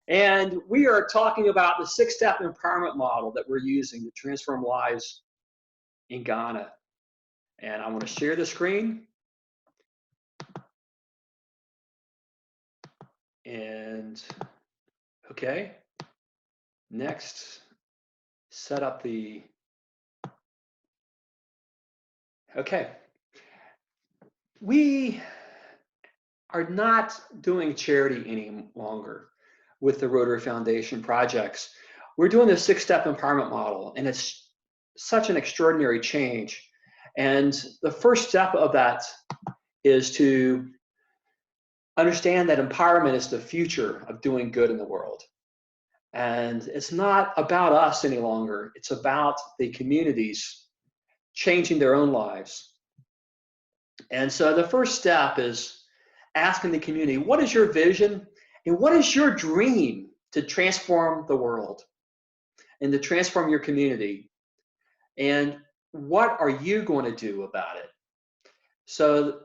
And we are talking about the six-step empowerment model that we're using to transform lives in Ghana. And I want to share the screen. And okay, next, set up the, okay. We are not doing charity any longer with the Rotary Foundation projects. We're doing the six-step empowerment model, and it's such an extraordinary change. And the first step of that is to understand that empowerment is the future of doing good in the world. And it's not about us any longer. It's about the communities changing their own lives. And so the first step is asking the community, what is your vision and what is your dream to transform the world and to transform your community? And what are you going to do about it? So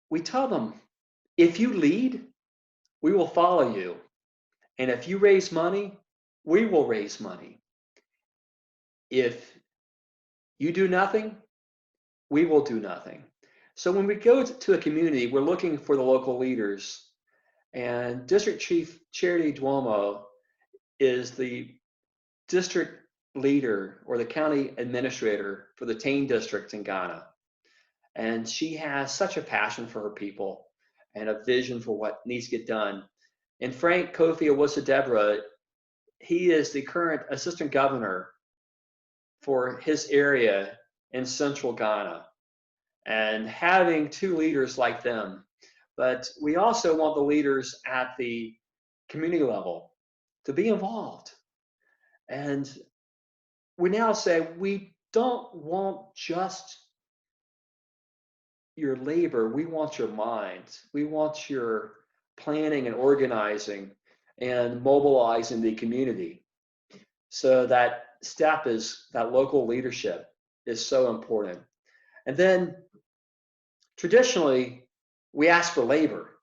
we tell them, if you lead, we will follow you. And if you raise money, we will raise money. If you do nothing, we will do nothing. So when we go to a community, we're looking for the local leaders. And District Chief Charity Duomo is the district leader or the county administrator for the Tain district in Ghana. And she has such a passion for her people and a vision for what needs to get done. And Frank Kofi Owusu-Deborah, he is the current assistant governor for his area in central Ghana. And having two leaders like them, but we also want the leaders at the community level to be involved. And we now say, we don't want just your labor, we want your mind. We want your planning and organizing and mobilizing the community. So that step is, that local leadership is so important. And then traditionally, we ask for labor.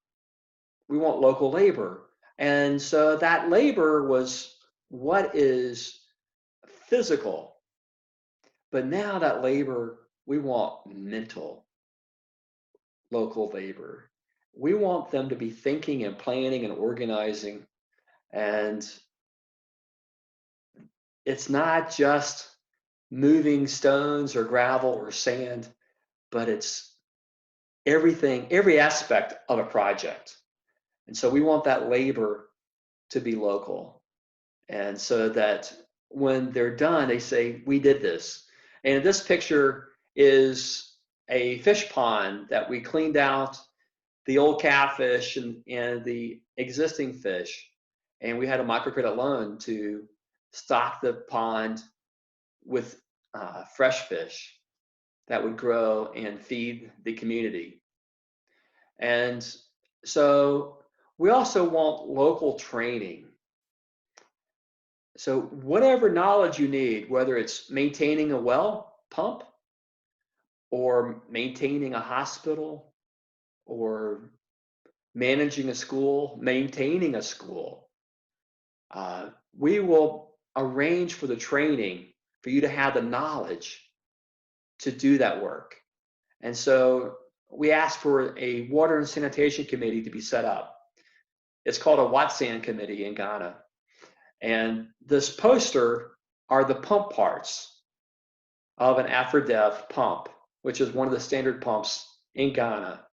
We want local labor. And so that labor was what is physical. But now that labor, we want mental local labor. We want them to be thinking and planning and organizing. And it's not just moving stones or gravel or sand, but it's everything, every aspect of a project. And so we want that labor to be local. And so that when they're done, they say, we did this. And this picture is a fish pond that we cleaned out the old catfish and the existing fish. And we had a microcredit loan to stock the pond with fresh fish that would grow and feed the community. And so we also want local training. So whatever knowledge you need, whether it's maintaining a well pump or maintaining a hospital or managing a school, maintaining a school, we will arrange for the training for you to have the knowledge to do that work. And so we ask for a water and sanitation committee to be set up. It's called a WATSAN committee in Ghana. And this poster are the pump parts of an AfriDev pump, which is one of the standard pumps in Ghana.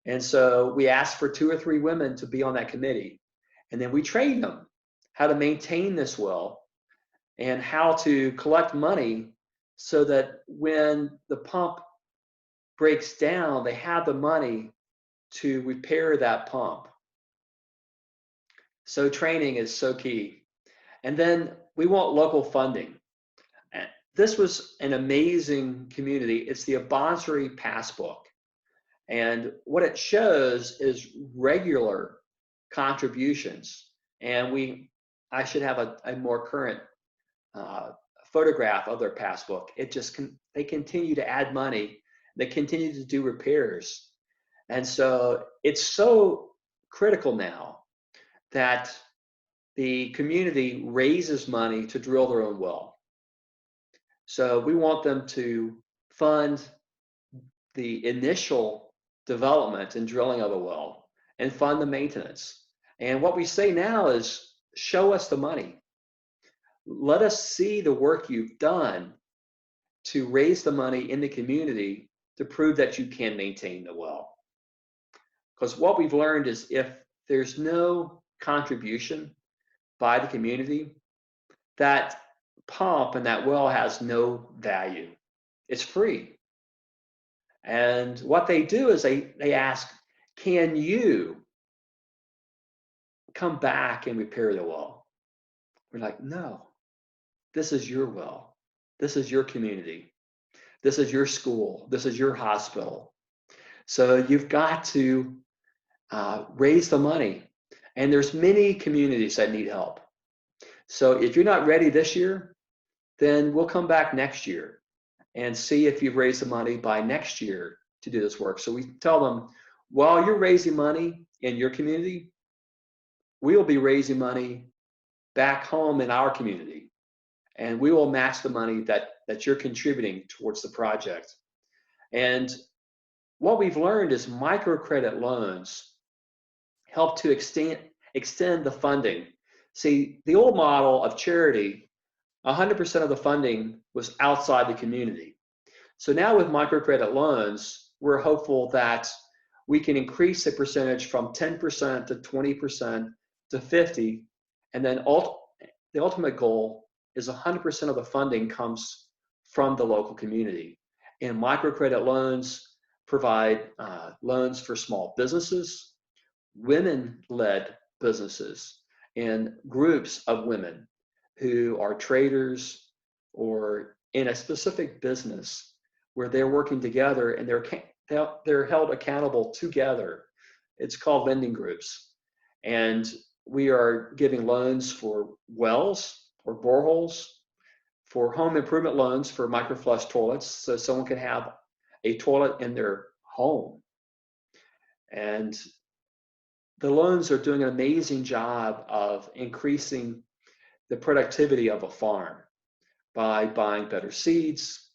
And so we asked for 2 or 3 women to be on that committee. And then we trained them how to maintain this well and how to collect money so that when the pump breaks down, they have the money to repair that pump. So training is so key. And then we want local funding. And this was an amazing community. It's the Abansiri Passbook. And what it shows is regular contributions. And I should have a more current photograph of their passbook. They continue to add money. They continue to do repairs. And so it's so critical now that the community raises money to drill their own well. So we want them to fund the initial development and drilling of a well and fund the maintenance. And what we say now is, show us the money. Let us see the work you've done to raise the money in the community to prove that you can maintain the well. Because what we've learned is if there's no contribution by the community, that pump and that well has no value. It's free. And what they do is they ask, can you come back and repair the well? We're like, no, this is your well. This is your community. This is your school. This is your hospital. So you've got to raise the money. And there's many communities that need help. So if you're not ready this year, then we'll come back next year and see if you've raised the money by next year to do this work. So we tell them, while you're raising money in your community, we will be raising money back home in our community. And we will match the money that you're contributing towards the project. And what we've learned is microcredit loans help to extend the funding. See, the old model of charity, 100% of the funding was outside the community. So now with microcredit loans, we're hopeful that we can increase the percentage from 10% to 20% to 50%, and then the ultimate goal is 100% of the funding comes from the local community. And microcredit loans provide loans for small businesses, women-led businesses, and groups of women who are traders or in a specific business where they're working together and they're held accountable together. It's called lending groups. And we are giving loans for wells or boreholes, for home improvement loans for microflush toilets, so someone can have a toilet in their home. And the loans are doing an amazing job of increasing the productivity of a farm by buying better seeds,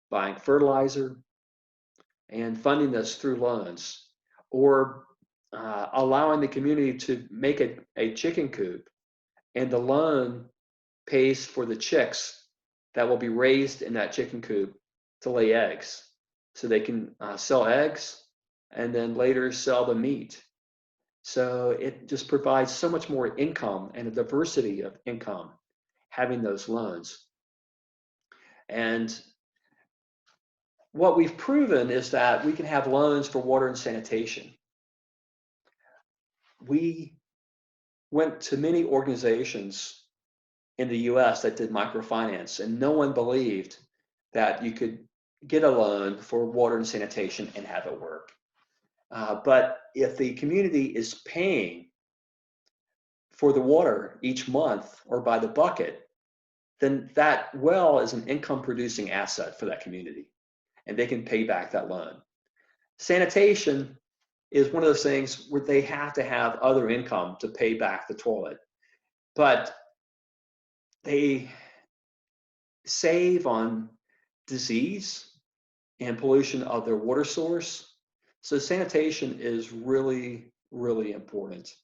buying fertilizer, and funding this through loans, or allowing the community to make a chicken coop, and the loan pays for the chicks that will be raised in that chicken coop to lay eggs, so they can sell eggs and then later sell the meat. So it just provides so much more income and a diversity of income having those loans. And what we've proven is that we can have loans for water and sanitation. We went to many organizations in the US that did microfinance, and no one believed that you could get a loan for water and sanitation and have it work. But if the community is paying for the water each month or by the bucket, then that well is an income producing asset for that community, and they can pay back that loan. Sanitation is one of those things where they have to have other income to pay back the toilet, but they save on disease and pollution of their water source. So sanitation is really, really important.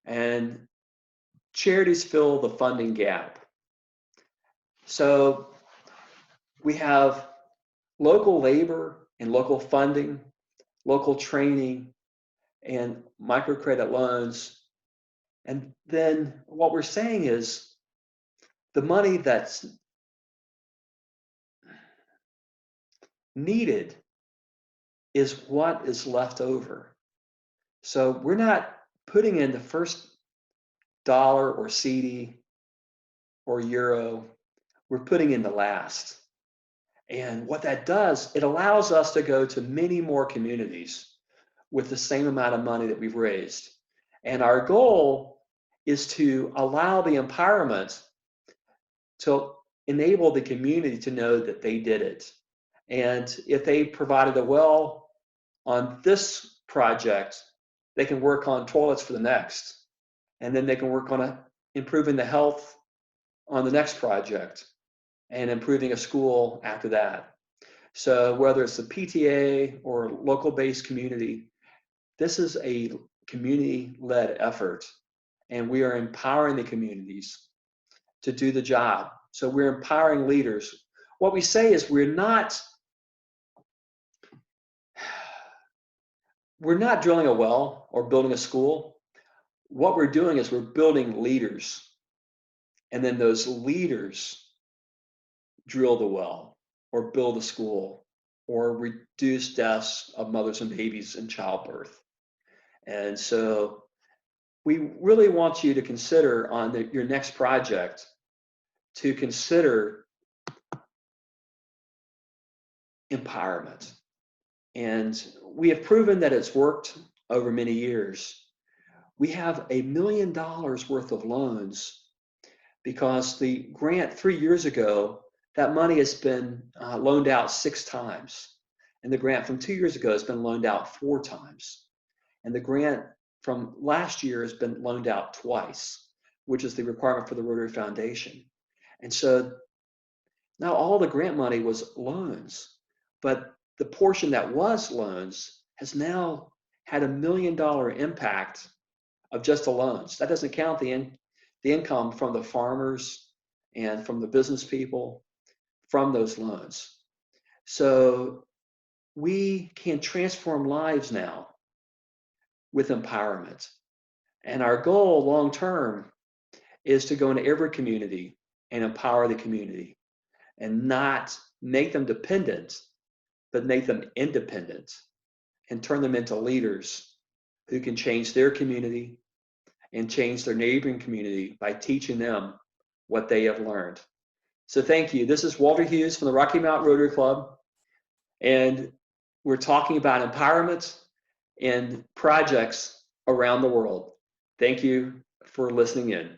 And charities fill the funding gap. So we have local labor and local funding, local training, and microcredit loans. And then what we're saying is the money that's needed is what is left over. So we're not putting in the first dollar or CD or euro, we're putting in the last. And what that does, it allows us to go to many more communities with the same amount of money that we've raised. And our goal is to allow the empowerment to enable the community to know that they did it. And if they provided a well on this project, they can work on toilets for the next. and then they can work on improving the health on the next project and improving a school after that. So whether it's the PTA or local-based community, this is a community-led effort, and we are empowering the communities to do the job. So we're empowering leaders. What we say is we're not drilling a well or building a school. What we're doing is we're building leaders, and then those leaders drill the well or build a school or reduce deaths of mothers and babies in childbirth. And so we really want you to consider on your next project to consider empowerment. And we have proven that it's worked over many years. We have $1 million worth of loans because the grant 3 years ago, that money has been loaned out 6 times. And the grant from 2 years ago has been loaned out 4 times. And the grant from last year has been loaned out twice, which is the requirement for the Rotary Foundation. And so now all the grant money was loans, but the portion that was loans has now had $1 million impact of just the loans. That doesn't count the income from the farmers and from the business people from those loans. So we can transform lives now with empowerment. And our goal long term is to go into every community and empower the community and not make them dependent, but make them independent and turn them into leaders who can change their community and change their neighboring community by teaching them what they have learned. So thank you. This is Walter Hughes from the Rocky Mountain Rotary Club, and we're talking about empowerment and projects around the world. Thank you for listening in.